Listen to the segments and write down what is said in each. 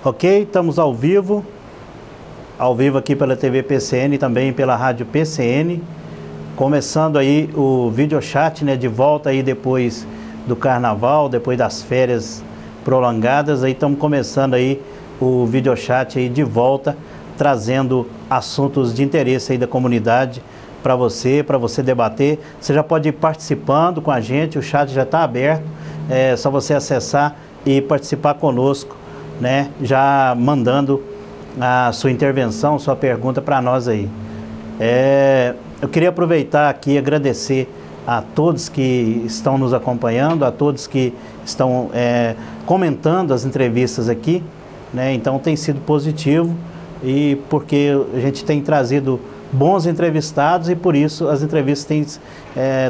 Ok, estamos ao vivo aqui pela TV PCN e também pela Rádio PCN, começando aí o videochat, né, de volta aí depois do Carnaval, depois das férias prolongadas, aí estamos começando aí o videochat aí de volta, trazendo assuntos de interesse aí da comunidade para você debater. Você já pode ir participando com a gente, o chat já está aberto, é só você acessar e participar conosco, né, já mandando a sua intervenção, sua pergunta para nós aí. Eu queria aproveitar aqui e agradecer a todos que estão nos acompanhando, a todos que estão comentando as entrevistas aqui, né? Então tem sido positivo, e porque a gente tem trazido bons entrevistados e por isso as entrevistas têm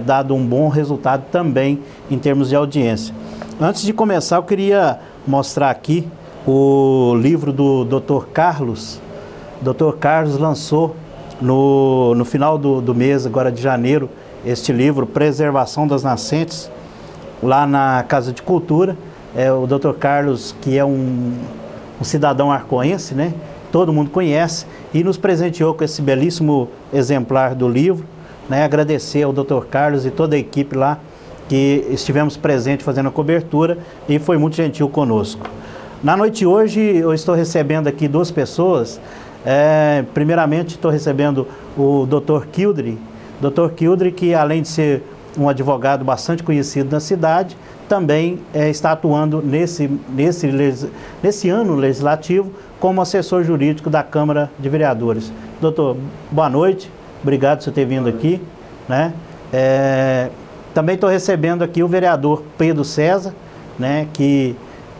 dado um bom resultado também em termos de audiência. Antes de começar, eu queria mostrar aqui o livro do Dr. Carlos. Dr. Carlos lançou no final do mês, agora de janeiro, este livro, Preservação das Nascentes, lá na Casa de Cultura. O Dr. Carlos, que é um cidadão arcoense, né? Todo mundo conhece, e nos presenteou com esse belíssimo exemplar do livro, né? Agradecer ao Dr. Carlos e toda a equipe lá, que estivemos presentes fazendo a cobertura, e foi muito gentil conosco. Na noite de hoje, eu estou recebendo aqui duas pessoas. Primeiramente, estou recebendo o Dr. Kildre. Dr. Kildre, que além de ser um advogado bastante conhecido na cidade, também está atuando nesse ano legislativo como assessor jurídico da Câmara de Vereadores. Doutor, boa noite. Obrigado por você ter vindo aqui, né? Também estou recebendo aqui o vereador Pedro César, né, que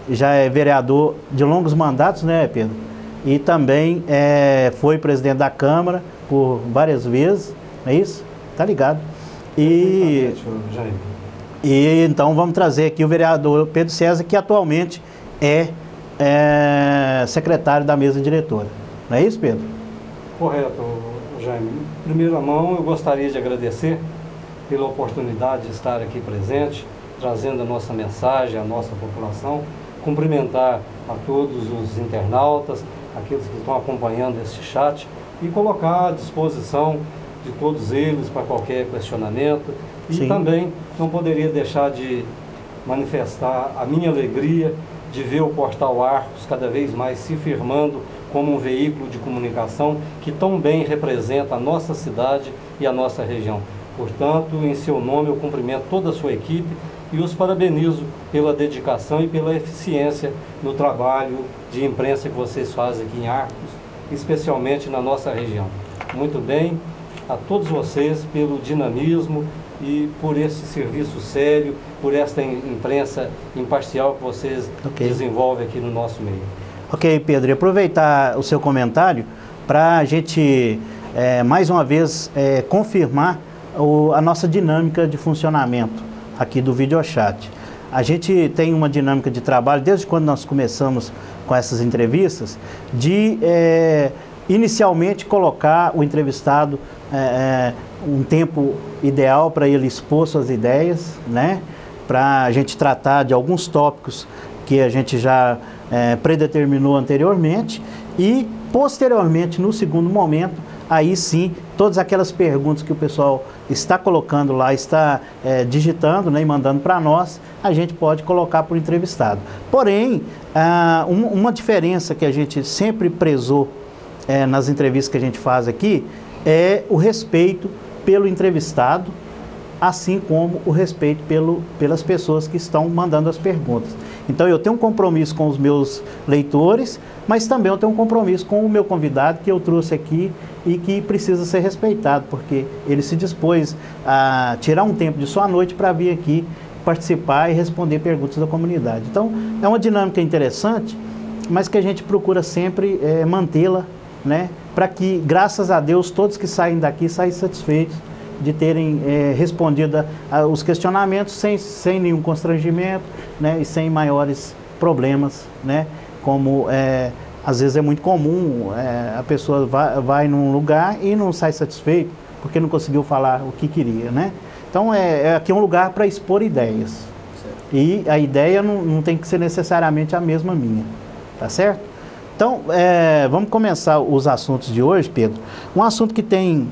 já é vereador de longos mandatos, né, Pedro? E também foi presidente da Câmara por várias vezes, não é isso? Tá ligado? E então vamos trazer aqui o vereador Pedro César, que atualmente é secretário da mesa diretora. Não é isso, Pedro? Correto, Jaime. Em primeira mão, eu gostaria de agradecer pela oportunidade de estar aqui presente, trazendo a nossa mensagem à nossa população, cumprimentar a todos os internautas, aqueles que estão acompanhando este chat, e colocar à disposição de todos eles para qualquer questionamento. E Sim. Também não poderia deixar de manifestar a minha alegria de ver o Portal Arcos cada vez mais se firmando como um veículo de comunicação que tão bem representa a nossa cidade e a nossa região. Portanto, em seu nome, eu cumprimento toda a sua equipe e os parabenizo pela dedicação e pela eficiência no trabalho de imprensa que vocês fazem aqui em Arcos, especialmente na nossa região. Muito bem, a todos vocês pelo dinamismo e por esse serviço sério, por esta imprensa imparcial que vocês desenvolvem aqui no nosso meio. Ok, Pedro, e aproveitar o seu comentário para a gente, mais uma vez, confirmar a nossa dinâmica de funcionamento aqui do videochat. A gente tem uma dinâmica de trabalho, desde quando nós começamos com essas entrevistas, de inicialmente colocar o entrevistado um tempo ideal para ele expor suas ideias, né? Para a gente tratar de alguns tópicos que a gente já predeterminou anteriormente, e posteriormente, no segundo momento, aí sim, todas aquelas perguntas que o pessoal está colocando lá, está digitando, né, e mandando para nós, a gente pode colocar para o entrevistado. Porém, uma diferença que a gente sempre prezou nas entrevistas que a gente faz aqui é o respeito pelo entrevistado, assim como o respeito pelas pessoas que estão mandando as perguntas. Então eu tenho um compromisso com os meus leitores, mas também eu tenho um compromisso com o meu convidado que eu trouxe aqui e que precisa ser respeitado, porque ele se dispôs a tirar um tempo de sua noite para vir aqui participar e responder perguntas da comunidade. Então é uma dinâmica interessante, mas que a gente procura sempre mantê-la, né, para que, graças a Deus, todos que saem daqui saem satisfeitos de terem respondido os questionamentos sem nenhum constrangimento, né, e sem maiores problemas, né, como às vezes é muito comum, a pessoa vai num lugar e não sai satisfeito porque não conseguiu falar o que queria, né? Então aqui é um lugar para expor ideias. Certo. E a ideia não tem que ser necessariamente a mesma minha, tá certo? Então, vamos começar os assuntos de hoje, Pedro. Um assunto que tem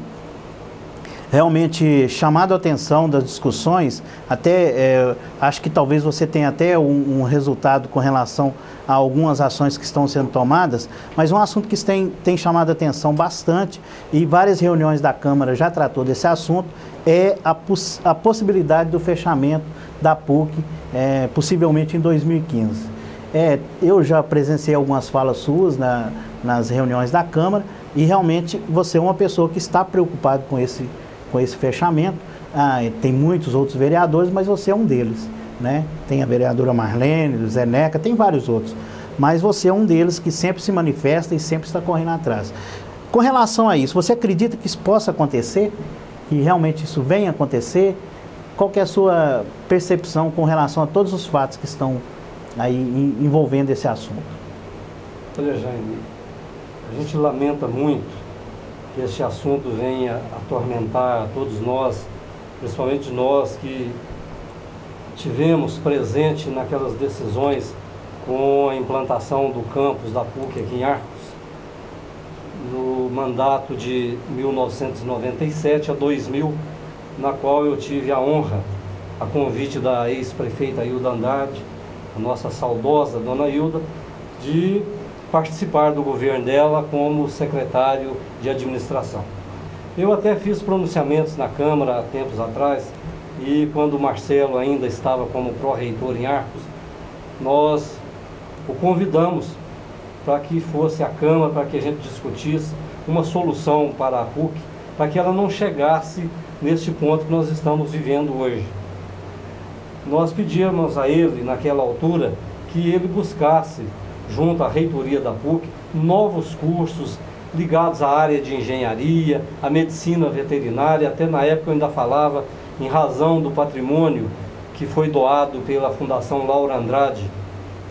realmente chamado a atenção das discussões, até acho que talvez você tenha até um resultado com relação a algumas ações que estão sendo tomadas, mas um assunto que tem chamado a atenção bastante, e várias reuniões da Câmara já tratou desse assunto, é a possibilidade do fechamento da PUC, possivelmente em 2015. Eu já presenciei algumas falas suas nas reuniões da Câmara, e realmente você é uma pessoa que está preocupada com esse fechamento. Tem muitos outros vereadores, mas você é um deles, né? Tem a vereadora Marlene, o Zé Neca, tem vários outros, mas você é um deles que sempre se manifesta e sempre está correndo atrás. Com relação a isso, você acredita que isso possa acontecer? Que realmente isso venha acontecer? Qual que é a sua percepção com relação a todos os fatos que estão aí envolvendo esse assunto? Olha, Jaime, a gente lamenta muito que este assunto venha atormentar todos nós, principalmente nós que tivemos presente naquelas decisões com a implantação do campus da PUC aqui em Arcos, no mandato de 1997 a 2000, na qual eu tive a honra, a convite da ex-prefeita Hilda Andrade, a nossa saudosa dona Hilda, de participar do governo dela como secretário de administração. Eu até fiz pronunciamentos na Câmara há tempos atrás, e quando o Marcelo ainda estava como pró-reitor em Arcos, nós o convidamos para que fosse à Câmara, para que a gente discutisse uma solução para a PUC, para que ela não chegasse neste ponto que nós estamos vivendo hoje. Nós pedíamos a ele, naquela altura, que ele buscasse, junto à reitoria da PUC, novos cursos ligados à área de engenharia, à medicina veterinária. Até na época eu ainda falava em razão do patrimônio que foi doado pela Fundação Laura Andrade,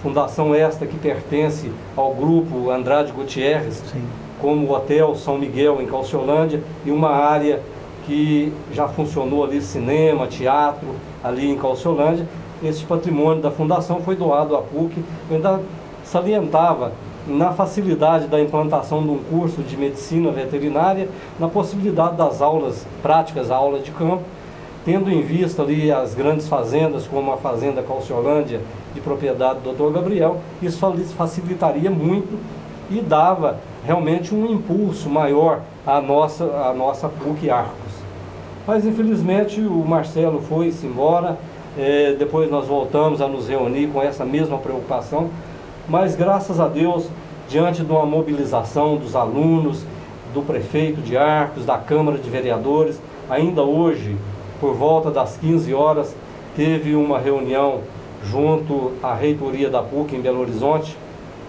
fundação esta que pertence ao grupo Andrade Gutierrez, sim, como o Hotel São Miguel em Calciolândia, e uma área que já funcionou ali, cinema, teatro, ali em Calciolândia. Esse patrimônio da fundação foi doado à PUC. Eu ainda salientava na facilidade da implantação de um curso de medicina veterinária, na possibilidade das aulas práticas, a aula de campo, tendo em vista ali as grandes fazendas, como a Fazenda Calciolândia, de propriedade do Dr. Gabriel. Isso facilitaria muito e dava realmente um impulso maior à nossa PUC Arcos. Mas infelizmente o Marcelo foi-se embora, depois nós voltamos a nos reunir com essa mesma preocupação, mas graças a Deus, diante de uma mobilização dos alunos, do prefeito de Arcos, da Câmara de Vereadores, ainda hoje, por volta das 15 horas, teve uma reunião junto à reitoria da PUC em Belo Horizonte,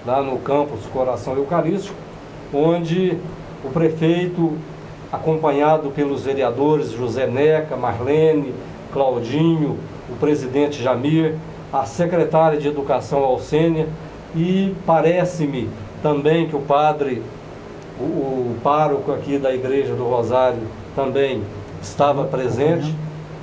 lá no campus Coração Eucarístico, onde o prefeito, acompanhado pelos vereadores José Neca, Marlene, Claudinho, o presidente Jamir, a secretária de Educação Alcênia, e parece-me também que o padre, o pároco aqui da Igreja do Rosário também estava presente,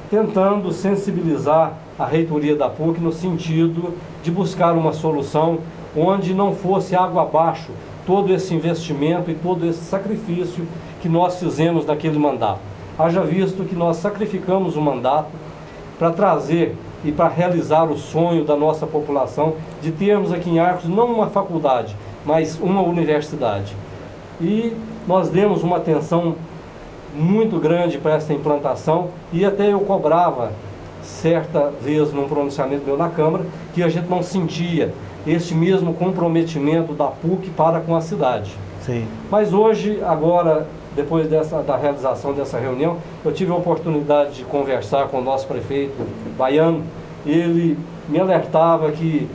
tentando sensibilizar a reitoria da PUC no sentido de buscar uma solução onde não fosse água abaixo todo esse investimento e todo esse sacrifício que nós fizemos naquele mandato. Haja visto que nós sacrificamos o mandato para trazer e para realizar o sonho da nossa população de termos aqui em Arcos não uma faculdade, mas uma universidade. E nós demos uma atenção muito grande para essa implantação, e até eu cobrava certa vez num pronunciamento meu na Câmara que a gente não sentia este mesmo comprometimento da PUC para com a cidade. Sim. Mas hoje, agora, depois da realização dessa reunião, eu tive a oportunidade de conversar com o nosso prefeito baiano. Ele me alertava que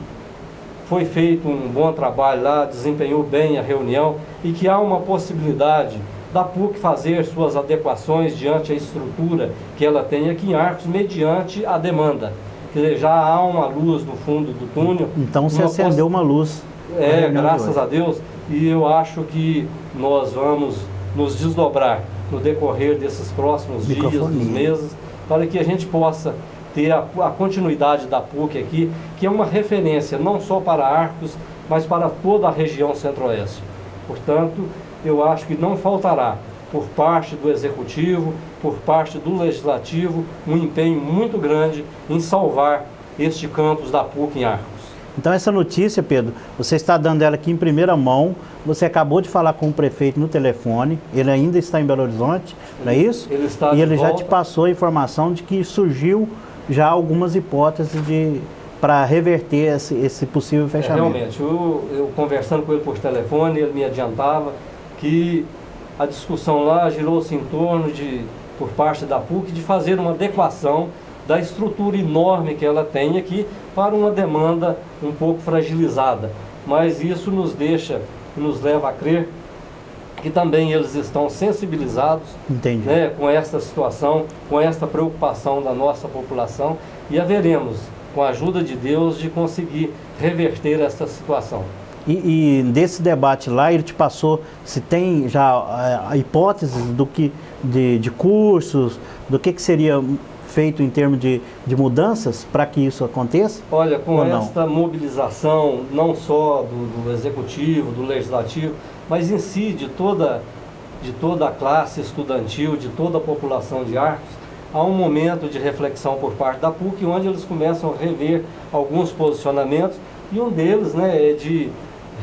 foi feito um bom trabalho lá, desempenhou bem a reunião, e que há uma possibilidade da PUC fazer suas adequações diante a estrutura que ela tem aqui em Arcos, mediante a demanda. Quer dizer, já há uma luz no fundo do túnel. Então você acendeu uma luz. Graças a Deus, e eu acho que nós vamos nos desdobrar no decorrer desses próximos dias, dos meses, para que a gente possa ter a continuidade da PUC aqui, que é uma referência não só para Arcos, mas para toda a região centro-oeste. Portanto, eu acho que não faltará, por parte do Executivo, por parte do Legislativo, um empenho muito grande em salvar este campus da PUC em Arcos. Então essa notícia, Pedro, você está dando ela aqui em primeira mão, você acabou de falar com o prefeito no telefone, ele ainda está em Belo Horizonte, não é isso? Ele está e de ele volta. já te passou a informação de que surgiu já algumas hipóteses para reverter esse possível fechamento. Realmente, eu conversando com ele por telefone, ele me adiantava que a discussão lá girou-se em torno por parte da PUC, de fazer uma adequação da estrutura enorme que ela tem aqui para uma demanda um pouco fragilizada. Mas isso nos leva a crer que também eles estão sensibilizados, né, com essa situação, com esta preocupação da nossa população, e haveremos, com a ajuda de Deus, de conseguir reverter essa situação. E desse debate lá, ele te passou se tem já hipóteses de cursos, do que seria feito em termos de mudanças para que isso aconteça? Olha, com esta mobilização, não só do Executivo, do Legislativo, mas em si de toda a classe estudantil, de toda a população de Arcos, há um momento de reflexão por parte da PUC, onde eles começam a rever alguns posicionamentos, e um deles, né, é de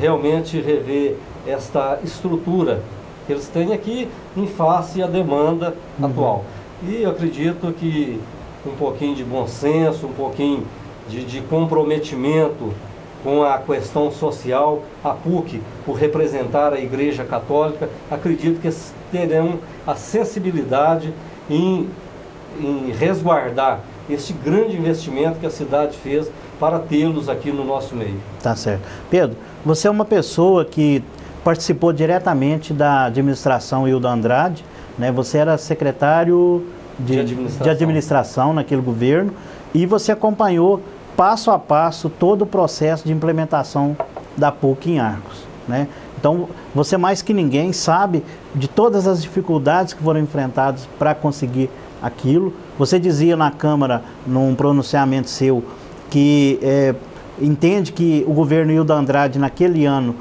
realmente rever esta estrutura que eles têm aqui em face à demanda atual. E eu acredito que um pouquinho de bom senso, um pouquinho de comprometimento com a questão social, a PUC, por representar a Igreja Católica, acredito que terão a sensibilidade em resguardar este grande investimento que a cidade fez para tê-los aqui no nosso meio. Tá certo. Pedro, você é uma pessoa que participou diretamente da administração Hildo Andrade, né? Você era secretário de administração naquele governo e você acompanhou passo a passo todo o processo de implementação da PUC em Arcos, né? Então, você mais que ninguém sabe de todas as dificuldades que foram enfrentadas para conseguir aquilo. Você dizia na Câmara, num pronunciamento seu, que entende que o governo Hildo Andrade naquele ano,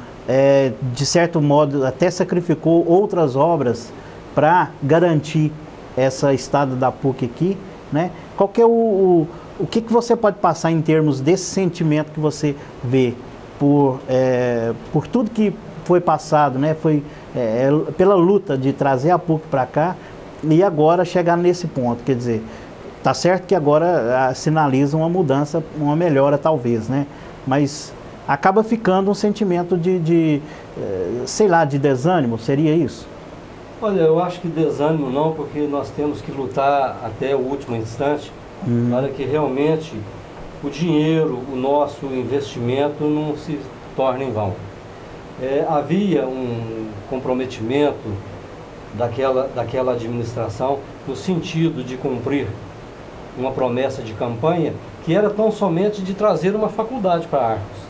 de certo modo, até sacrificou outras obras para garantir essa estada da PUC aqui, né? Qual que é o que você pode passar em termos desse sentimento que você vê por tudo que foi passado, né? Foi pela luta de trazer a PUC para cá e agora chegar nesse ponto, quer dizer, tá certo que agora sinaliza uma mudança, uma melhora talvez, né? Mas acaba ficando um sentimento sei lá, de desânimo, seria isso? Olha, eu acho que desânimo não, porque nós temos que lutar até o último instante para que realmente o dinheiro, o nosso investimento não se torne em vão. Havia um comprometimento daquela administração no sentido de cumprir uma promessa de campanha que era tão somente de trazer uma faculdade para Arcos.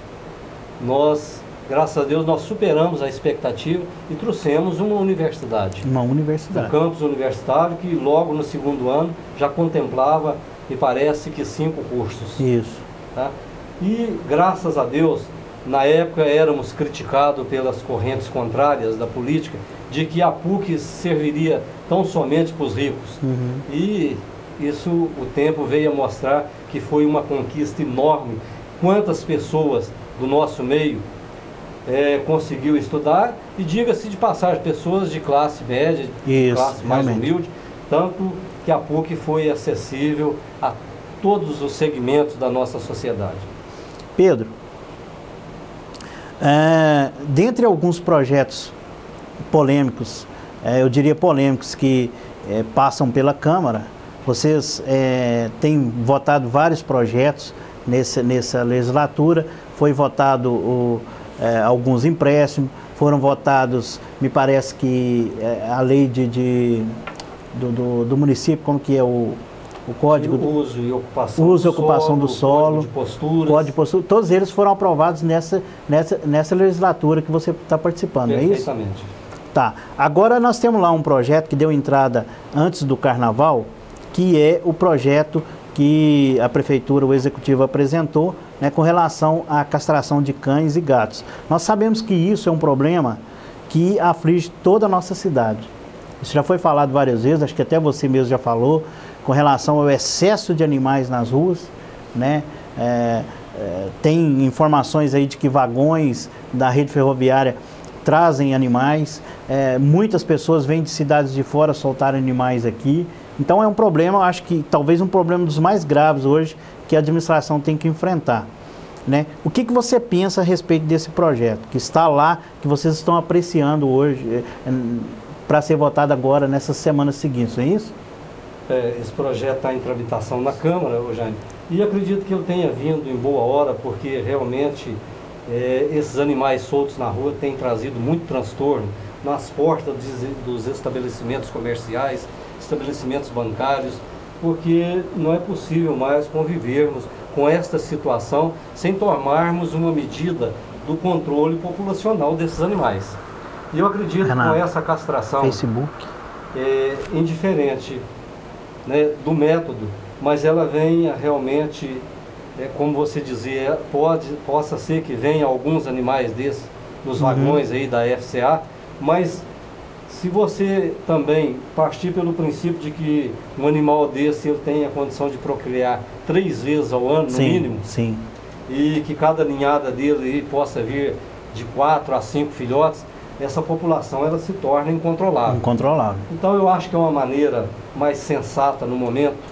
Nós, graças a Deus, nós superamos a expectativa e trouxemos uma universidade. Uma universidade. Um campus universitário que logo no segundo ano já contemplava, me parece que 5 cursos. Isso. Tá? E graças a Deus, na época éramos criticados pelas correntes contrárias da política, de que a PUC serviria tão somente para os ricos. E isso o tempo veio a mostrar que foi uma conquista enorme. Quantas pessoas do nosso meio conseguiu estudar, e diga-se de passagem, pessoas de classe média, de classe mais humilde, tanto que a PUC foi acessível a todos os segmentos da nossa sociedade. Pedro, dentre alguns projetos polêmicos, eu diria polêmicos, que passam pela Câmara, vocês têm votado vários projetos nessa legislatura. Foi votado alguns empréstimos, foram votados, me parece que a lei do município, como que é o código? Uso e ocupação do solo, código de postura, todos eles foram aprovados nessa legislatura que você está participando, é isso? Perfeitamente. Tá. Agora nós temos lá um projeto que deu entrada antes do Carnaval, que é o projeto que a Prefeitura, o Executivo apresentou, né, com relação à castração de cães e gatos. Nós sabemos que isso é um problema que aflige toda a nossa cidade. Isso já foi falado várias vezes, acho que até você mesmo já falou, com relação ao excesso de animais nas ruas, né? Tem informações aí de que vagões da rede ferroviária trazem animais, muitas pessoas vêm de cidades de fora soltar animais aqui. Então é um problema, acho que talvez um problema dos mais graves hoje que a administração tem que enfrentar, né? O que você pensa a respeito desse projeto, que está lá, que vocês estão apreciando hoje, para ser votado agora nessas semanas seguintes, não é isso? Esse projeto está em tramitação na Câmara, Jânio, e acredito que ele tenha vindo em boa hora, porque realmente esses animais soltos na rua têm trazido muito transtorno nas portas dos estabelecimentos comerciais, estabelecimentos bancários, porque não é possível mais convivermos com esta situação sem tomarmos uma medida do controle populacional desses animais. E eu acredito que com essa castração indiferente, né, do método, mas ela venha realmente, como você dizia, possa ser que venha alguns animais desses nos vagões aí da FCA, mas se você também partir pelo princípio de que um animal desse ele tem a condição de procriar 3 vezes ao ano, no mínimo, e que cada ninhada dele aí possa vir de 4 a 5 filhotes, essa população ela se torna incontrolável. Então eu acho que é uma maneira mais sensata no momento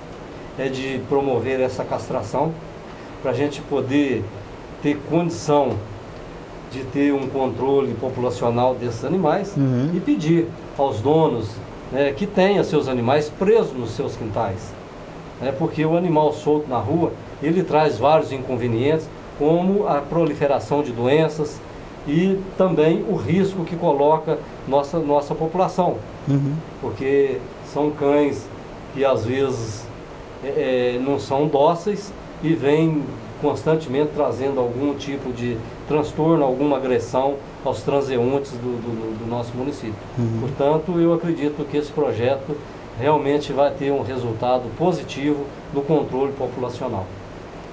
de promover essa castração, para a gente poder ter condição de ter um controle populacional desses animais e pedir aos donos, né, que tenham seus animais presos nos seus quintais. Porque o animal solto na rua, ele traz vários inconvenientes, como a proliferação de doenças e também o risco que coloca nossa população. Porque são cães que às vezes não são dóceis e vêm constantemente trazendo algum tipo de transtorno, alguma agressão aos transeuntes do nosso município. Portanto, eu acredito que esse projeto realmente vai ter um resultado positivo no controle populacional.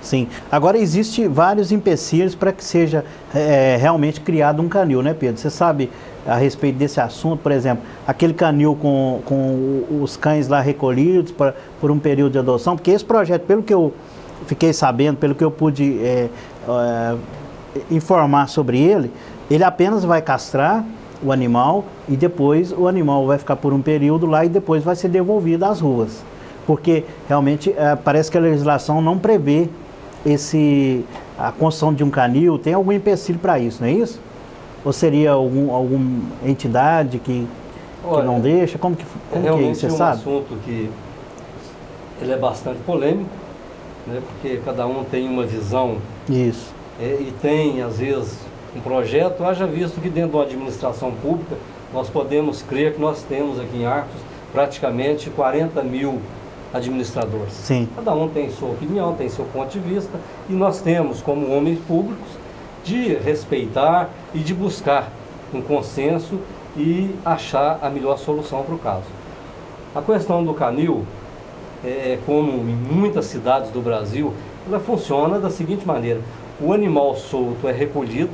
Sim. Agora, existe vários empecilhos para que seja realmente criado um canil, né, Pedro? Você sabe a respeito desse assunto, por exemplo, aquele canil com os cães lá recolhidos por um período de adoção, porque esse projeto, pelo que eu fiquei sabendo, pelo que eu pude informar sobre ele, ele apenas vai castrar o animal e depois o animal vai ficar por um período lá e depois vai ser devolvido às ruas. Porque realmente parece que a legislação não prevê a construção de um canil, tem algum empecilho para isso, não é isso? Ou seria alguma entidade que não deixa? Como que é isso, você sabe? É um assunto que ele é bastante polêmico, né, porque cada um tem uma visão. Isso. E tem, às vezes, um projeto, haja visto que dentro da administração pública, nós podemos crer que nós temos aqui em Arcos praticamente 40 mil administradores. Sim. Cada um tem sua opinião, tem seu ponto de vista, e nós temos, como homens públicos, de respeitar e de buscar um consenso e achar a melhor solução para o caso. A questão do canil, como em muitas cidades do Brasil, ela funciona da seguinte maneira: o animal solto é recolhido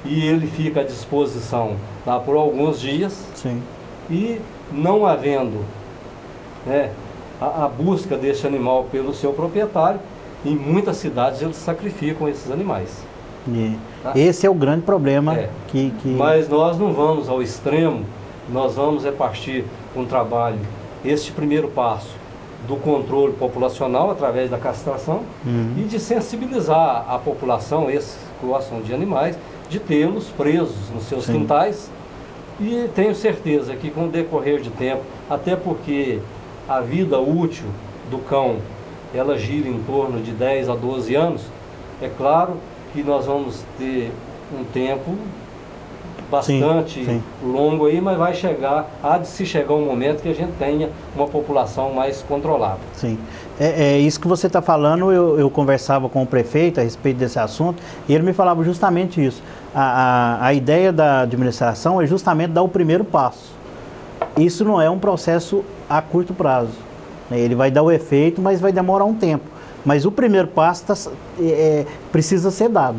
e ele fica à disposição lá por alguns dias. Sim. E não havendo a busca desse animal pelo seu proprietário, em muitas cidades eles sacrificam esses animais. Tá? Esse é o grande problema. Mas nós não vamos ao extremo, nós vamos partir com um trabalho, este primeiro passo do controle populacional através da castração e de sensibilizar a população, esses que gostam de animais, de tê-los presos nos seus quintais. E tenho certeza que com o decorrer de tempo, até porque a vida útil do cão, ela gira em torno de 10 a 12 anos, é claro que nós vamos ter um tempo bastante longo aí, mas há de se chegar um momento que a gente tenha uma população mais controlada. Sim. Isso que você está falando, eu conversava com o prefeito a respeito desse assunto, e ele me falava justamente isso. A ideia da administração é justamente dar o primeiro passo. Isso não é um processo a curto prazo. Ele vai dar o efeito, mas vai demorar um tempo. Mas o primeiro passo precisa ser dado,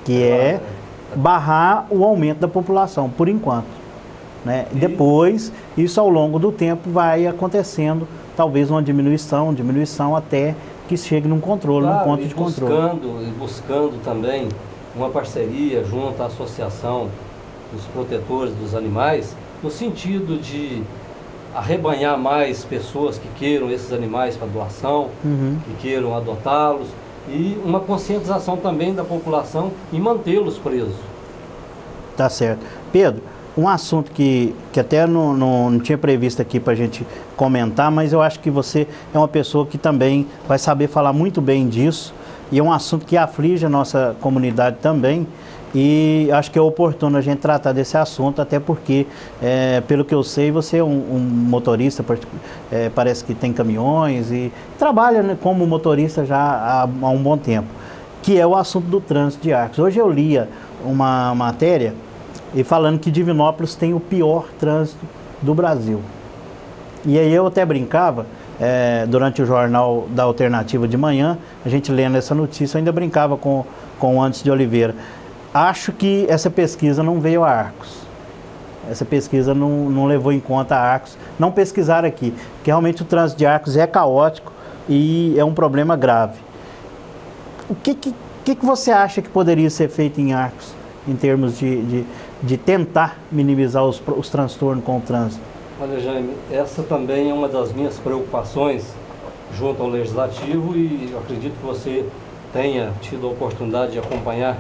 que é barrar o aumento da população, por enquanto, né? Depois, isso ao longo do tempo vai acontecendo, talvez uma diminuição até que chegue num controle, num ponto de controle. Buscando também uma parceria junto à Associação dos Protetores dos Animais, no sentido de arrebanhar mais pessoas que queiram esses animais para doação, que queiram adotá-los, e uma conscientização também da população em mantê-los presos. Tá certo. Pedro, um assunto que até não tinha previsto aqui para a gente comentar, mas eu acho que você é uma pessoa que também vai saber falar muito bem disso, e é um assunto que aflige a nossa comunidade também, e acho que é oportuno a gente tratar desse assunto, até porque, pelo que eu sei, você é um motorista, parece que tem caminhões e trabalha, né, como motorista já há um bom tempo, que é o assunto do trânsito de Arcos. Hoje eu lia uma matéria e falando que Divinópolis tem o pior trânsito do Brasil. E aí eu até brincava, durante o Jornal da Alternativa de manhã, a gente lendo essa notícia, eu ainda brincava com o Anderson de Oliveira. Acho que essa pesquisa não veio a Arcos. Essa pesquisa não levou em conta a Arcos. Não pesquisaram aqui, porque realmente o trânsito de Arcos é caótico e é um problema grave. O que você acha que poderia ser feito em Arcos, em termos de tentar minimizar os transtornos com o trânsito? Olha, Jaime, essa também é uma das minhas preocupações junto ao Legislativo, e eu acredito que você tenha tido a oportunidade de acompanhar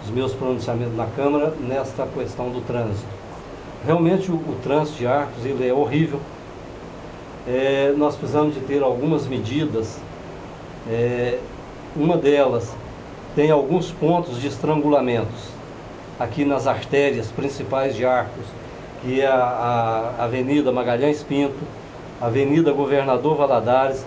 os meus pronunciamentos na Câmara nesta questão do trânsito. Realmente o trânsito de Arcos ele é horrível. Nós precisamos de ter algumas medidas. Uma delas tem alguns pontos de estrangulamentos aqui nas artérias principais de Arcos, que é a Avenida Magalhães Pinto, a Avenida Governador Valadares,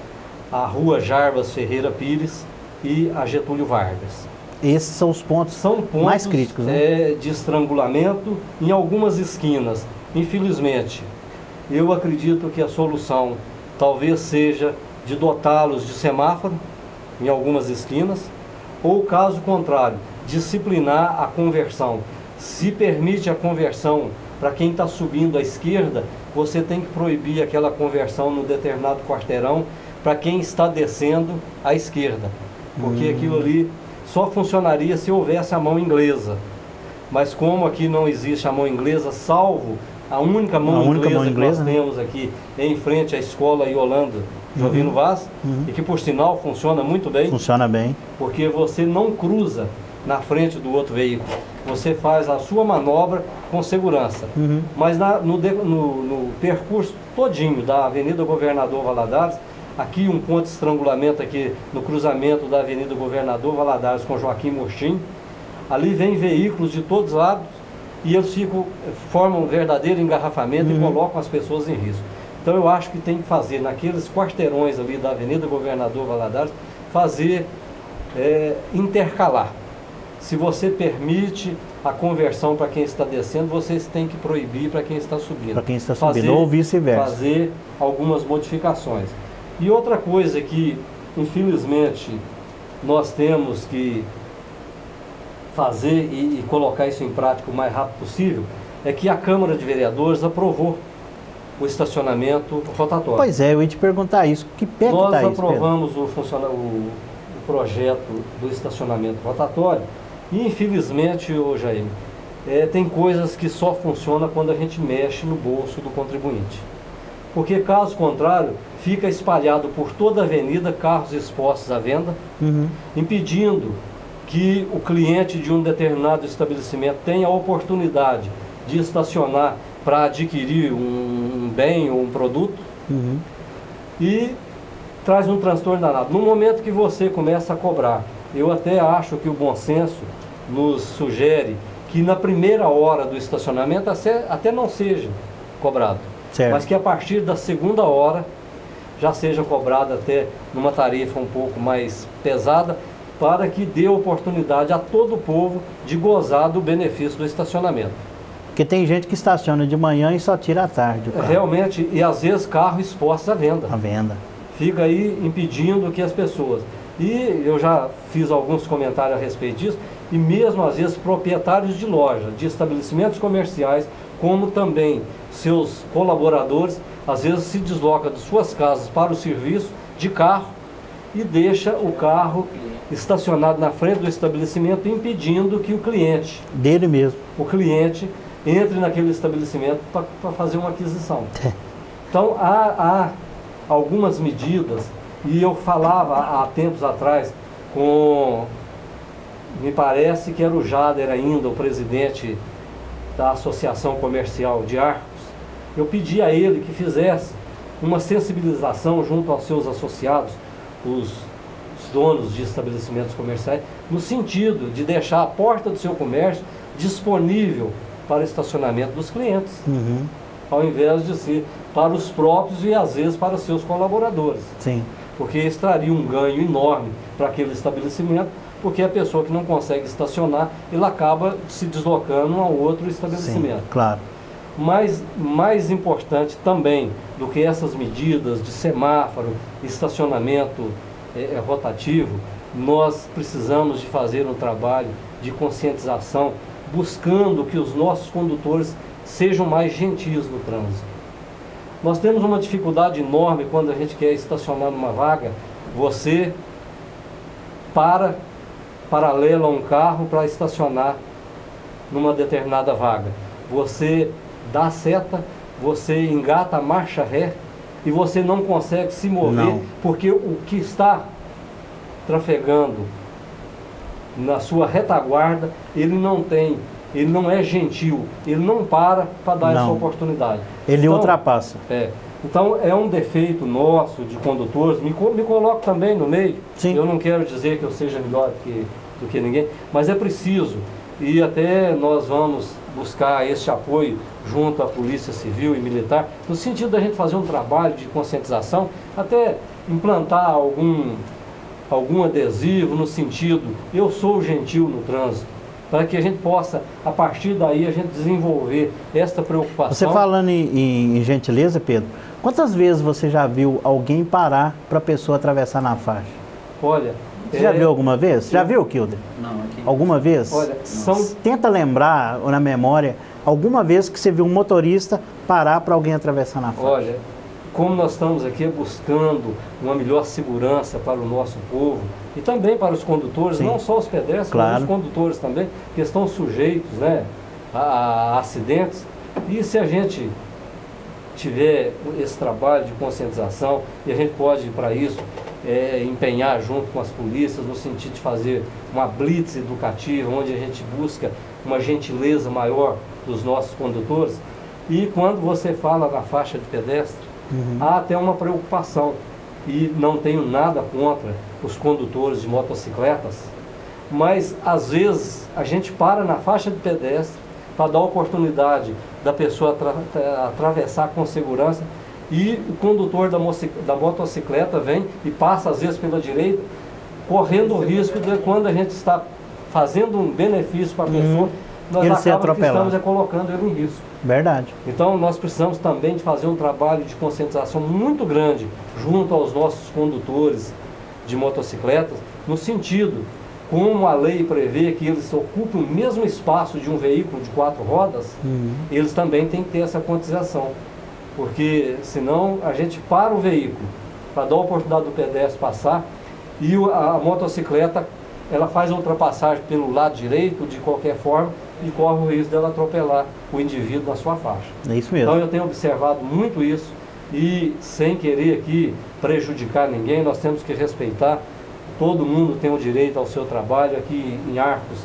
a Rua Jarbas Ferreira Pires e a Getúlio Vargas. Esses são os pontos mais críticos, né? De estrangulamento em algumas esquinas. Infelizmente, eu acredito que a solução talvez seja de dotá-los de semáforo em algumas esquinas, ou caso contrário, disciplinar a conversão. Se permite a conversão para quem está subindo à esquerda, você tem que proibir aquela conversão no determinado quarteirão para quem está descendo à esquerda, porque aquilo ali só funcionaria se houvesse a mão inglesa. Mas como aqui não existe a mão inglesa, salvo a única mão inglesa que nós temos aqui em frente à escola Yolanda Jovino Vaz, e que por sinal funciona muito bem. Funciona bem. Porque você não cruza na frente do outro veículo. Você faz a sua manobra com segurança. Mas no percurso todinho da Avenida Governador Valadares, aqui um ponto de estrangulamento aqui no cruzamento da Avenida Governador Valadares com Joaquim Murchim, ali vem veículos de todos os lados e eles formam um verdadeiro engarrafamento e colocam as pessoas em risco. Então eu acho que tem que fazer naqueles quarteirões ali da Avenida Governador Valadares, intercalar. Se você permite a conversão para quem está descendo, vocês têm que proibir para quem está subindo. Para quem está subindo, ou vice-versa. Fazer algumas modificações. E outra coisa que, infelizmente, nós temos que fazer e colocar isso em prática o mais rápido possível, é que a Câmara de Vereadores aprovou o estacionamento rotatório. Pois é, eu ia te perguntar isso. Que pé que está isso, Nós aprovamos o projeto do estacionamento rotatório e, infelizmente, Jaime, tem coisas que só funcionam quando a gente mexe no bolso do contribuinte. Porque, caso contrário, fica espalhado por toda a avenida carros expostos à venda, impedindo que o cliente de um determinado estabelecimento tenha a oportunidade de estacionar para adquirir um bem ou um produto, e traz um transtorno danado. No momento que você começa a cobrar, eu até acho que o bom senso nos sugere que na primeira hora do estacionamento até não seja cobrado. Certo. Mas que a partir da segunda hora já seja cobrada até numa tarifa um pouco mais pesada, para que dê oportunidade a todo o povo de gozar do benefício do estacionamento. Porque tem gente que estaciona de manhã e só tira à tarde o carro. Realmente, e às vezes carro exposto à venda. À venda. Fica aí impedindo que as pessoas... E eu já fiz alguns comentários a respeito disso, e mesmo às vezes proprietários de loja, de estabelecimentos comerciais, como também seus colaboradores, às vezes se deslocam de suas casas para o serviço de carro e deixa o carro estacionado na frente do estabelecimento, impedindo que o cliente, dele mesmo, o cliente entre naquele estabelecimento para fazer uma aquisição. Então há algumas medidas, e eu falava há tempos atrás com, me parece que era o Jader ainda, o presidente da Associação Comercial de Arcos, eu pedi a ele que fizesse uma sensibilização junto aos seus associados, os donos de estabelecimentos comerciais, no sentido de deixar a porta do seu comércio disponível para estacionamento dos clientes, ao invés de ser para os próprios e às vezes para os seus colaboradores. Sim. Porque isso traria um ganho enorme para aquele estabelecimento, porque a pessoa que não consegue estacionar, ela acaba se deslocando a outro estabelecimento. Sim, claro. Mas mais importante também do que essas medidas de semáforo, estacionamento rotativo, nós precisamos de fazer um trabalho de conscientização, buscando que os nossos condutores sejam mais gentis no trânsito. Nós temos uma dificuldade enorme quando a gente quer estacionar numa vaga, você paralelo a um carro para estacionar numa determinada vaga. Você dá a seta, você engata a marcha ré e você não consegue se mover, porque o que está trafegando na sua retaguarda, ele não é gentil, ele não para dar essa oportunidade. Ele então, ultrapassa. Então é um defeito nosso de condutores, me coloco também no meio. Sim. Eu não quero dizer que eu seja melhor do que ninguém, mas é preciso, e até nós vamos buscar esse apoio junto à Polícia Civil e Militar, no sentido da gente fazer um trabalho de conscientização, até implantar algum adesivo no sentido, eu sou gentil no trânsito, para que a gente possa, a partir daí, a gente desenvolver essa preocupação. Você falando em gentileza, Pedro, quantas vezes você já viu alguém parar para a pessoa atravessar na faixa? Olha... Você já viu alguma vez? Já viu, Kilder? Não, aqui. Alguma vez? Olha, Tenta lembrar, ou na memória, alguma vez que você viu um motorista parar para alguém atravessar na faixa. Olha, como nós estamos aqui buscando uma melhor segurança para o nosso povo e também para os condutores, Sim. Não só os pedestres, Claro. Mas os condutores também, que estão sujeitos, né, a acidentes. E se a gente tiver esse trabalho de conscientização, e a gente pode, para isso, empenhar junto com as polícias, no sentido de fazer uma blitz educativa, onde a gente busca uma gentileza maior dos nossos condutores. E quando você fala na faixa de pedestre, há até uma preocupação, e não tenho nada contra os condutores de motocicletas, mas às vezes a gente para na faixa de pedestre para dar oportunidade da pessoa atravessar com segurança, e o condutor da motocicleta vem e passa às vezes pela direita, correndo o risco de, quando a gente está fazendo um benefício para a pessoa, nós acabamos que estamos colocando ele em risco. Verdade. Então nós precisamos também de fazer um trabalho de conscientização muito grande junto aos nossos condutores de motocicletas, no sentido, como a lei prevê que eles ocupam o mesmo espaço de um veículo de 4 rodas, eles também têm que ter essa conscientização. Porque senão a gente para o veículo para dar a oportunidade do pedestre passar, e a motocicleta ela faz a ultrapassagem pelo lado direito de qualquer forma e corre o risco dela atropelar o indivíduo na sua faixa. É isso mesmo. Então eu tenho observado muito isso, e sem querer aqui prejudicar ninguém, nós temos que respeitar. Todo mundo tem o direito ao seu trabalho. Aqui em Arcos,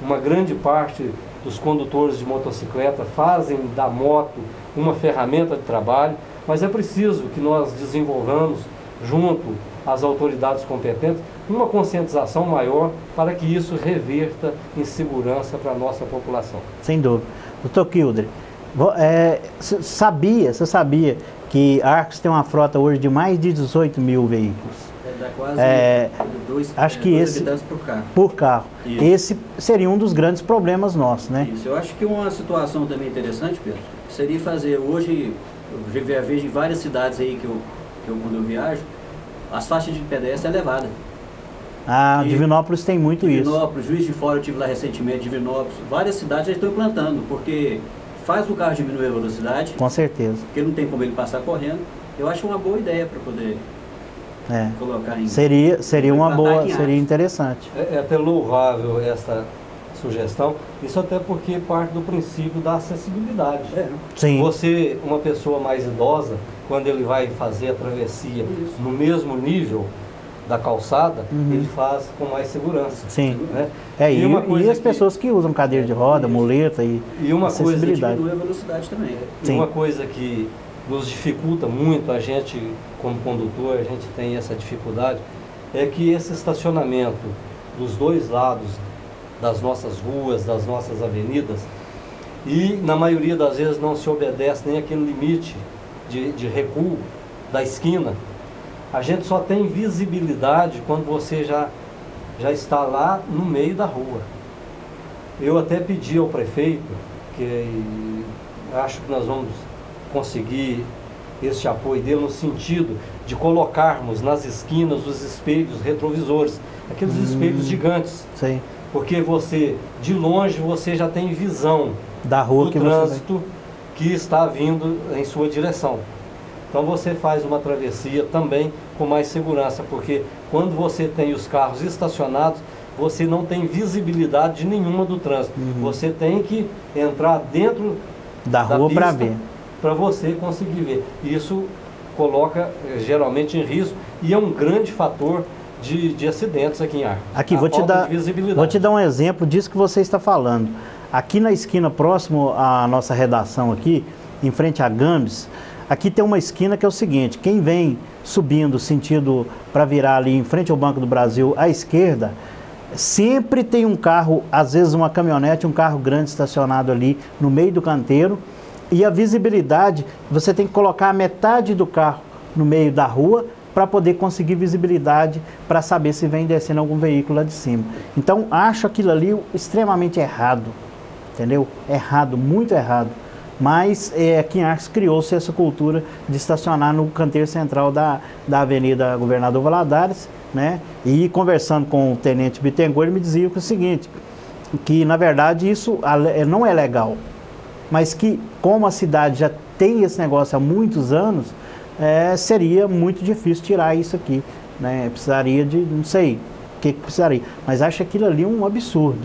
uma grande parte dos condutores de motocicleta fazem da moto uma ferramenta de trabalho, mas é preciso que nós desenvolvamos, junto às autoridades competentes, uma conscientização maior para que isso reverta em segurança para a nossa população. Sem dúvida. Doutor Kilder, você sabia que Arcos tem uma frota hoje de mais de 18 mil veículos? Dá quase acho que dois esse habitantes por carro. Isso. Esse seria um dos grandes problemas nossos, né? Isso. Eu acho que uma situação também interessante, Pedro, seria fazer hoje, eu já vejo em várias cidades aí quando eu viajo, as faixas de pedestre é elevada. Ah, Divinópolis tem muito isso. Divinópolis, Juiz de Fora, eu estive lá recentemente, Divinópolis, várias cidades já estão implantando, porque faz o carro diminuir a velocidade. Com certeza. Porque não tem como ele passar correndo. Eu acho uma boa ideia para poder colocar em... Seria uma boa, seria interessante. É até louvável essa sugestão, isso até porque parte do princípio da acessibilidade. Sim. Você, uma pessoa mais idosa, quando ele vai fazer a travessia no mesmo nível da calçada, ele faz com mais segurança. Sim. Né? E as pessoas que usam cadeira de roda, muleta e uma acessibilidade. Coisa que diminui a velocidade também. E uma coisa que nos dificulta muito, a gente como condutor, a gente tem essa dificuldade, é que esse estacionamento dos dois lados das nossas ruas, das nossas avenidas, e na maioria das vezes não se obedece nem aquele limite de recuo da esquina. A gente só tem visibilidade quando você já está lá no meio da rua. Eu até pedi ao prefeito, que acho que nós vamos conseguir este apoio dele no sentido de colocarmos nas esquinas os espelhos retrovisores, aqueles espelhos gigantes. Sim. Porque você, de longe, você já tem visão da rua do trânsito que está vindo em sua direção. Então você faz uma travessia também com mais segurança, porque quando você tem os carros estacionados, você não tem visibilidade nenhuma do trânsito. Você tem que entrar dentro da rua para ver. Para você conseguir ver. Isso coloca geralmente em risco e é um grande fator de acidentes aqui em Arcos. Aqui, vou te dar um exemplo disso que você está falando. Aqui na esquina, próximo à nossa redação aqui, em frente a Gambes, aqui tem uma esquina que é o seguinte: quem vem subindo sentido para virar ali em frente ao Banco do Brasil à esquerda, sempre tem um carro, às vezes uma caminhonete, um carro grande estacionado ali no meio do canteiro, e a visibilidade, você tem que colocar a metade do carro no meio da rua para poder conseguir visibilidade, para saber se vem descendo algum veículo lá de cima. Então, acho aquilo ali extremamente errado, entendeu? Errado, muito errado. Mas aqui em Arcos criou-se essa cultura de estacionar no canteiro central da Avenida Governador Valadares, né? E conversando com o Tenente Bittencourt, ele me dizia o seguinte, que na verdade isso não é legal, mas que como a cidade já tem esse negócio há muitos anos, seria muito difícil tirar isso aqui, né? Precisaria de, não sei o que precisaria, mas acho aquilo ali um absurdo.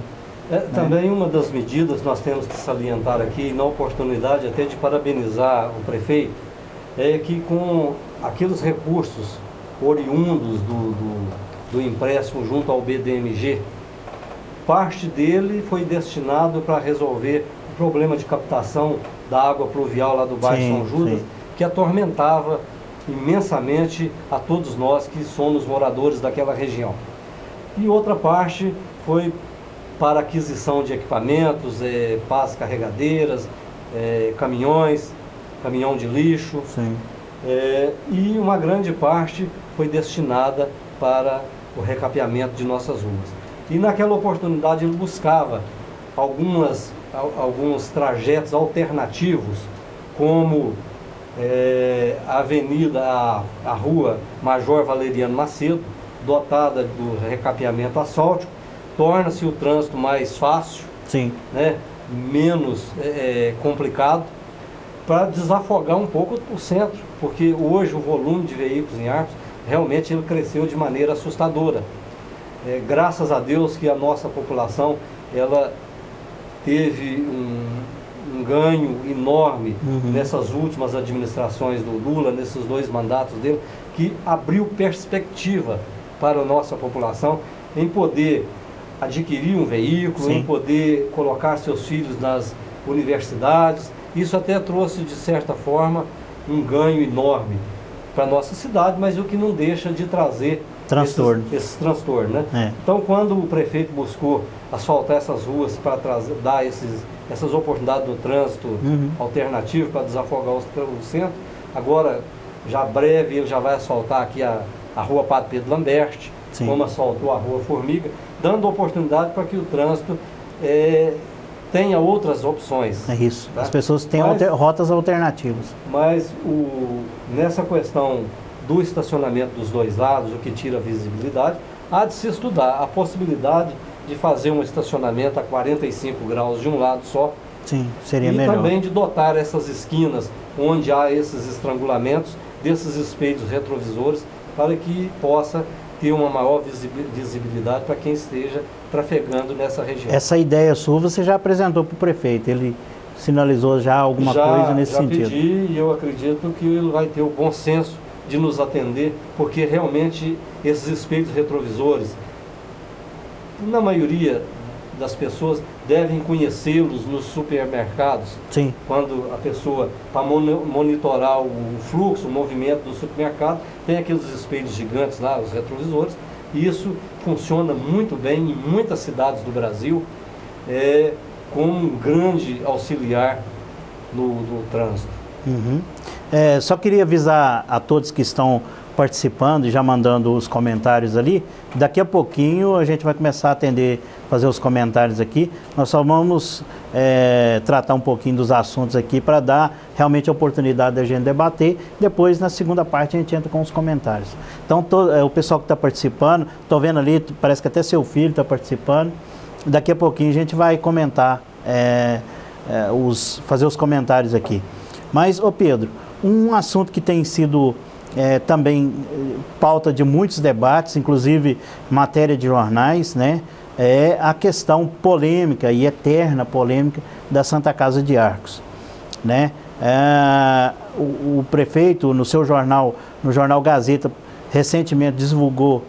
Também uma das medidas nós temos que salientar aqui, na oportunidade até de parabenizar o prefeito, é que com aqueles recursos oriundos do empréstimo junto ao BDMG, parte dele foi destinado para resolver o problema de captação da água pluvial lá do bairro São Judas, que atormentava imensamente a todos nós que somos moradores daquela região. E outra parte foi para aquisição de equipamentos, pás carregadeiras, caminhões, caminhão de lixo, e uma grande parte foi destinada para o recapeamento de nossas ruas. E naquela oportunidade ele buscava alguns trajetos alternativos, como a avenida, a rua Major Valeriano Macedo, dotada do recapeamento asfáltico, torna-se o trânsito mais fácil, né, menos complicado, para desafogar um pouco o centro, porque hoje o volume de veículos em Arcos realmente ele cresceu de maneira assustadora. Graças a Deus que a nossa população ela teve um ganho enorme nessas últimas administrações do Lula, nesses 2 mandatos dele, que abriu perspectiva para a nossa população em poder adquirir um veículo, em poder colocar seus filhos nas universidades. Isso até trouxe, de certa forma, um ganho enorme para a nossa cidade, mas o que não deixa de trazer esses transtornos, né? Então, quando o prefeito buscou asfaltar essas ruas para dar essas oportunidades do trânsito alternativo para desafogar o centro, agora, já breve, ele já vai asfaltar aqui a rua Padre Pedro Lambert, como asfaltou a rua Formiga, dando oportunidade para que o trânsito tenha outras opções. É isso, tá? As pessoas têm rotas alternativas. Mas nessa questão do estacionamento dos dois lados, o que tira a visibilidade, há de se estudar a possibilidade de fazer um estacionamento a 45 graus de um lado só. Sim, seria e melhor. E também de dotar essas esquinas onde há esses estrangulamentos, desses espelhos retrovisores, para que possa ter uma maior visibilidade para quem esteja trafegando nessa região. Essa ideia sua você já apresentou para o prefeito, ele sinalizou já alguma coisa nesse sentido? Já pedi, e eu acredito que ele vai ter o bom senso de nos atender, porque realmente esses espelhos retrovisores, na maioria das pessoas, devem conhecê-los nos supermercados. Sim. Quando a pessoa, para monitorar o fluxo, o movimento do supermercado, tem aqueles espelhos gigantes lá, os retrovisores, e isso funciona muito bem em muitas cidades do Brasil, como um grande auxiliar no trânsito. Uhum. Só queria avisar a todos que estão participando e já mandando os comentários ali. Daqui a pouquinho a gente vai começar a atender, fazer os comentários aqui. Nós só vamos tratar um pouquinho dos assuntos aqui para dar realmente a oportunidade da gente debater. Depois, na segunda parte, a gente entra com os comentários. Então, o pessoal que está participando, estou vendo ali, parece que até seu filho está participando. Daqui a pouquinho a gente vai comentar, fazer os comentários aqui. Mas, ô Pedro, um assunto que tem sido também pauta de muitos debates, inclusive matéria de jornais, né? É a questão polêmica e eterna polêmica da Santa Casa de Arcos, né? O prefeito, no seu jornal, no jornal Gazeta, recentemente divulgou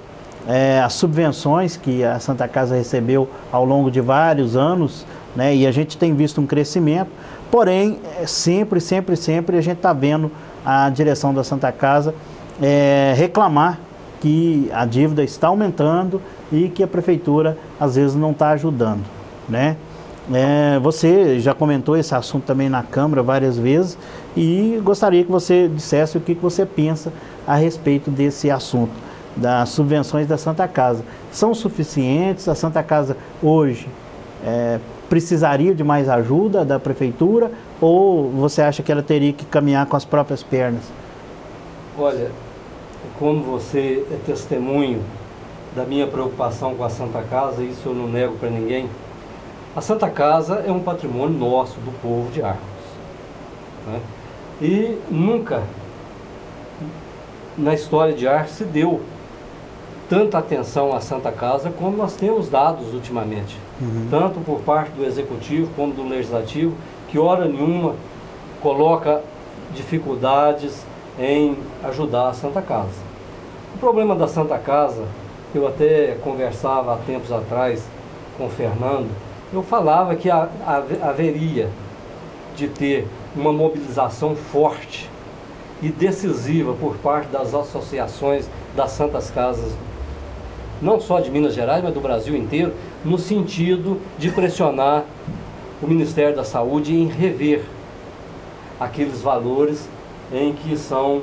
as subvenções que a Santa Casa recebeu ao longo de vários anos, né? E a gente tem visto um crescimento, porém, sempre a gente está vendo a direção da Santa Casa reclamar que a dívida está aumentando e que a prefeitura às vezes não está ajudando, né? Você já comentou esse assunto também na Câmara várias vezes e gostaria que você dissesse o que você pensa a respeito desse assunto, das subvenções da Santa Casa. São suficientes? A Santa Casa hoje precisaria de mais ajuda da prefeitura ou você acha que ela teria que caminhar com as próprias pernas? Olha, como você é testemunho da minha preocupação com a Santa Casa, isso eu não nego para ninguém, a Santa Casa é um patrimônio nosso, do povo de Arcos, né? E nunca na história de Arcos se deu tanta atenção à Santa Casa como nós temos dados ultimamente, tanto por parte do Executivo como do Legislativo, que hora nenhuma coloca dificuldades em ajudar a Santa Casa. O problema da Santa Casa, eu até conversava há tempos atrás com o Fernando, eu falava que haveria de ter uma mobilização forte e decisiva por parte das associações das Santas Casas, não só de Minas Gerais, mas do Brasil inteiro, no sentido de pressionar o Ministério da Saúde em rever aqueles valores em que são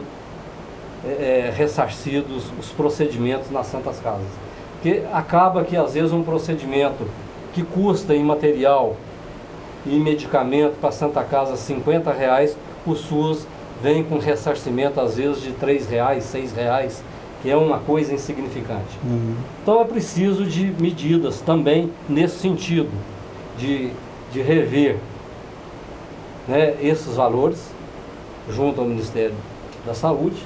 ressarcidos os procedimentos nas Santas Casas. Porque acaba que às vezes um procedimento que custa em material e medicamento para a Santa Casa R$50, o SUS vem com ressarcimento às vezes de R$3, R$6, que é uma coisa insignificante. Então é preciso de medidas também nesse sentido, de rever, né, esses valores junto ao Ministério da Saúde,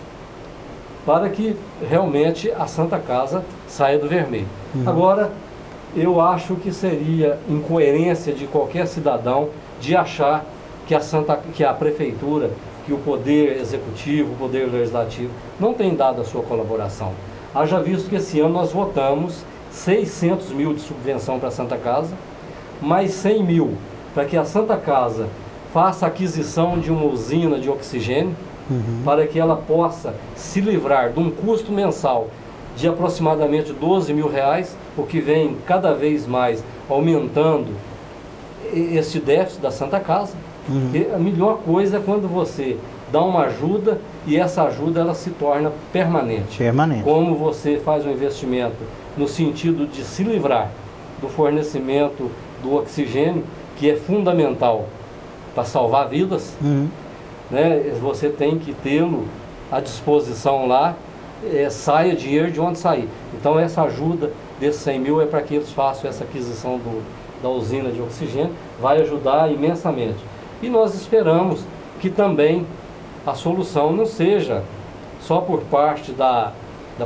para que realmente a Santa Casa saia do vermelho. Agora, eu acho que seria incoerência de qualquer cidadão de achar que a Prefeitura, que o Poder Executivo, o Poder Legislativo, não tem dado a sua colaboração. Haja visto que esse ano nós votamos 600 mil de subvenção para a Santa Casa, mais 100 mil para que a Santa Casa faça a aquisição de uma usina de oxigênio, para que ela possa se livrar de um custo mensal de aproximadamente R$12 mil, o que vem cada vez mais aumentando esse déficit da Santa Casa. E a melhor coisa é quando você dá uma ajuda e essa ajuda ela se torna permanente. Como você faz um investimento no sentido de se livrar do fornecimento do oxigênio, que é fundamental para salvar vidas, né? Você tem que tê-lo à disposição lá saia dinheiro de onde sair. Então essa ajuda desses 100 mil é para que eles façam essa aquisição da usina de oxigênio, vai ajudar imensamente. E nós esperamos que também a solução não seja só por parte da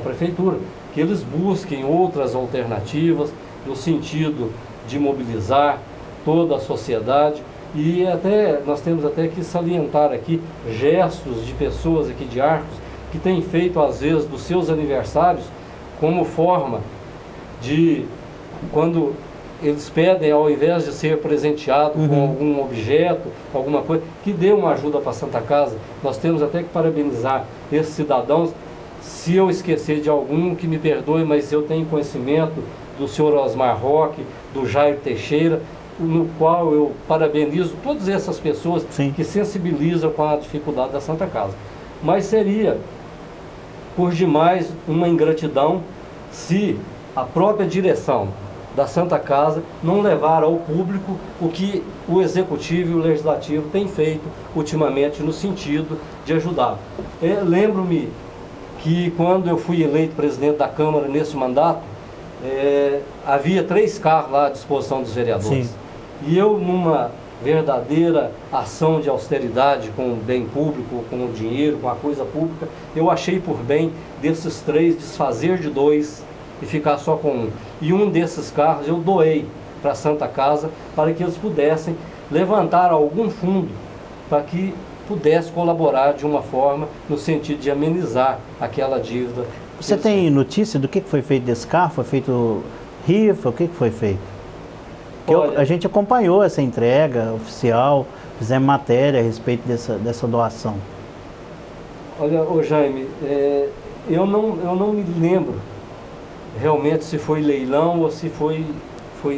Prefeitura, que eles busquem outras alternativas no sentido de mobilizar toda a sociedade. E nós temos até que salientar aqui gestos de pessoas aqui de Arcos que têm feito às vezes dos seus aniversários como forma de, quando eles pedem, ao invés de ser presenteado com algum objeto, alguma coisa, que dê uma ajuda para a Santa Casa. Nós temos até que parabenizar esses cidadãos. Se eu esquecer de algum, que me perdoe, mas eu tenho conhecimento do senhor Osmar Roque, do Jair Teixeira, no qual eu parabenizo todas essas pessoas que sensibilizam com a dificuldade da Santa Casa. Mas seria, por demais, uma ingratidão se a própria direção da Santa Casa não levar ao público o que o Executivo e o Legislativo têm feito ultimamente no sentido de ajudar. Lembro-me que quando eu fui eleito presidente da Câmara nesse mandato, havia 3 carros lá à disposição dos vereadores. Sim. E eu, numa verdadeira ação de austeridade com o bem público, com o dinheiro, com a coisa pública, eu achei por bem desses 3 desfazer de 2 e ficar só com 1. E um desses carros eu doei para a Santa Casa para que eles pudessem levantar algum fundo para que pudesse colaborar de uma forma no sentido de amenizar aquela dívida. Você tem notícia do que foi feito desse carro? Foi feito rifa? O que foi feito? Olha, a gente acompanhou essa entrega oficial, fizemos matéria a respeito dessa doação. Olha, Jaime, eu não me lembro realmente se foi leilão ou se foi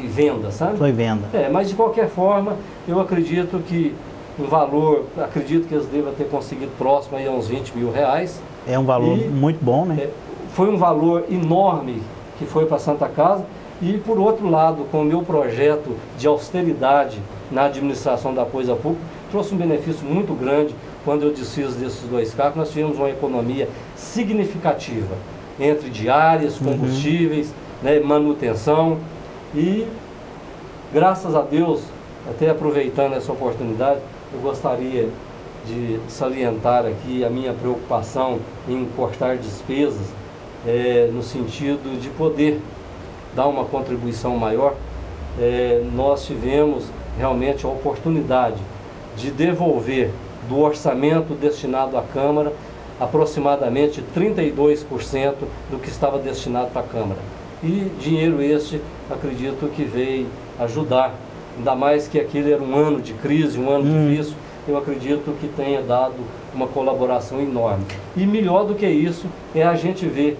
venda, sabe? Foi venda. Mas de qualquer forma, eu acredito que um valor, acredito que eles devam ter conseguido próximo aí a uns 20 mil reais. É um valor muito bom, né? Foi um valor enorme que foi para a Santa Casa. E, por outro lado, com o meu projeto de austeridade na administração da coisa pública, trouxe um benefício muito grande quando eu desfiz desses 2 carros. Nós tivemos uma economia significativa entre diárias, combustíveis, né, manutenção. E, graças a Deus, até aproveitando essa oportunidade, eu gostaria de salientar aqui a minha preocupação em cortar despesas, no sentido de poder dar uma contribuição maior. Nós tivemos realmente a oportunidade de devolver do orçamento destinado à Câmara aproximadamente 32% do que estava destinado para a Câmara. E dinheiro este, acredito que veio ajudar, ainda mais que aquele era um ano de crise, um ano difícil. Eu acredito que tenha dado uma colaboração enorme. E melhor do que isso é a gente ver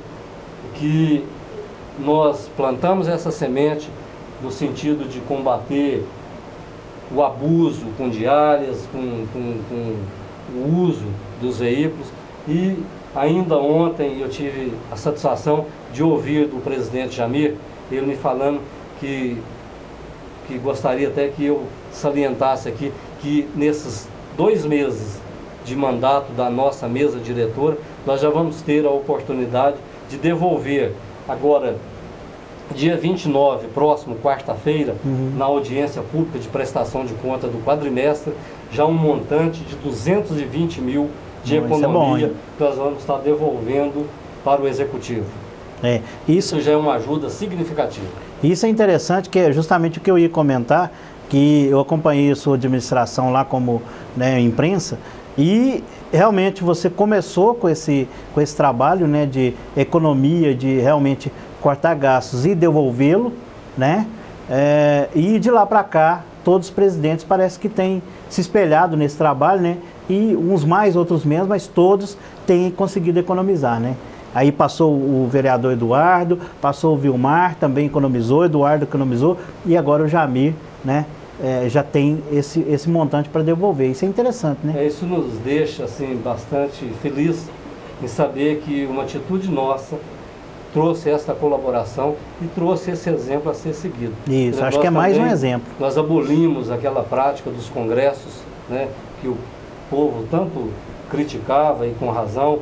que nós plantamos essa semente no sentido de combater o abuso com diárias, com o uso dos veículos. E ainda ontem eu tive a satisfação de ouvir do presidente Jamir, ele me falando que gostaria até que eu salientasse aqui que nesses 2 meses de mandato da nossa mesa diretora, nós já vamos ter a oportunidade de devolver agora, dia 29, próximo, quarta-feira, na audiência pública de prestação de conta do quadrimestre, já um montante de 220 mil de economia que nós vamos estar devolvendo para o Executivo. Isso já é uma ajuda significativa. Isso é interessante, que é justamente o que eu ia comentar, que eu acompanhei a sua administração lá como, né, imprensa, e realmente você começou com esse trabalho, né, de economia, de realmente cortar gastos e devolvê-lo, né? E de lá para cá, todos os presidentes parece que têm se espelhado nesse trabalho, né? E uns mais, outros menos, mas todos têm conseguido economizar, né? Aí passou o vereador Eduardo, passou o Vilmar, também economizou, Eduardo economizou, e agora o Jamir, né? Já tem esse montante para devolver. Isso é interessante, né? Isso nos deixa assim, bastante feliz em saber que uma atitude nossa trouxe essa colaboração e trouxe esse exemplo a ser seguido. Isso, acho que é mais um exemplo. Nós abolimos aquela prática dos congressos, né, que o povo tanto criticava, e com razão,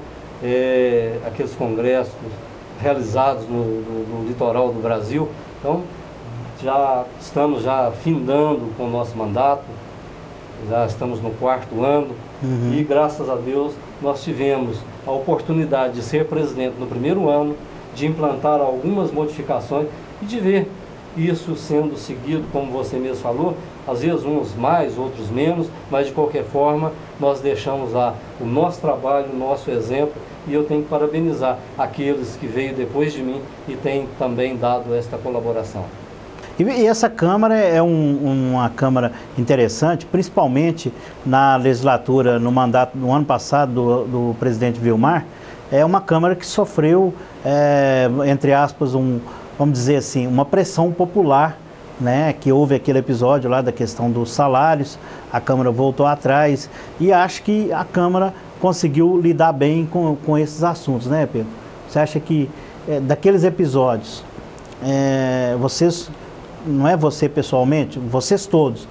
aqueles congressos realizados no litoral do Brasil. Então, estamos findando com o nosso mandato, já estamos no 4º ano, e graças a Deus nós tivemos a oportunidade de ser presidente no 1º ano, de implantar algumas modificações e de ver isso sendo seguido, como você mesmo falou, às vezes uns mais, outros menos, mas de qualquer forma nós deixamos lá o nosso trabalho, o nosso exemplo, e eu tenho que parabenizar aqueles que veio depois de mim e têm também dado esta colaboração. E essa Câmara é uma Câmara interessante, principalmente na legislatura, no mandato do ano passado do presidente Vilmar. É uma Câmara que sofreu, entre aspas, vamos dizer assim, uma pressão popular, né? Que houve aquele episódio lá da questão dos salários, a Câmara voltou atrás e acho que a Câmara conseguiu lidar bem com esses assuntos, né, Pedro? Você acha que daqueles episódios, vocês, não é você pessoalmente, vocês todos,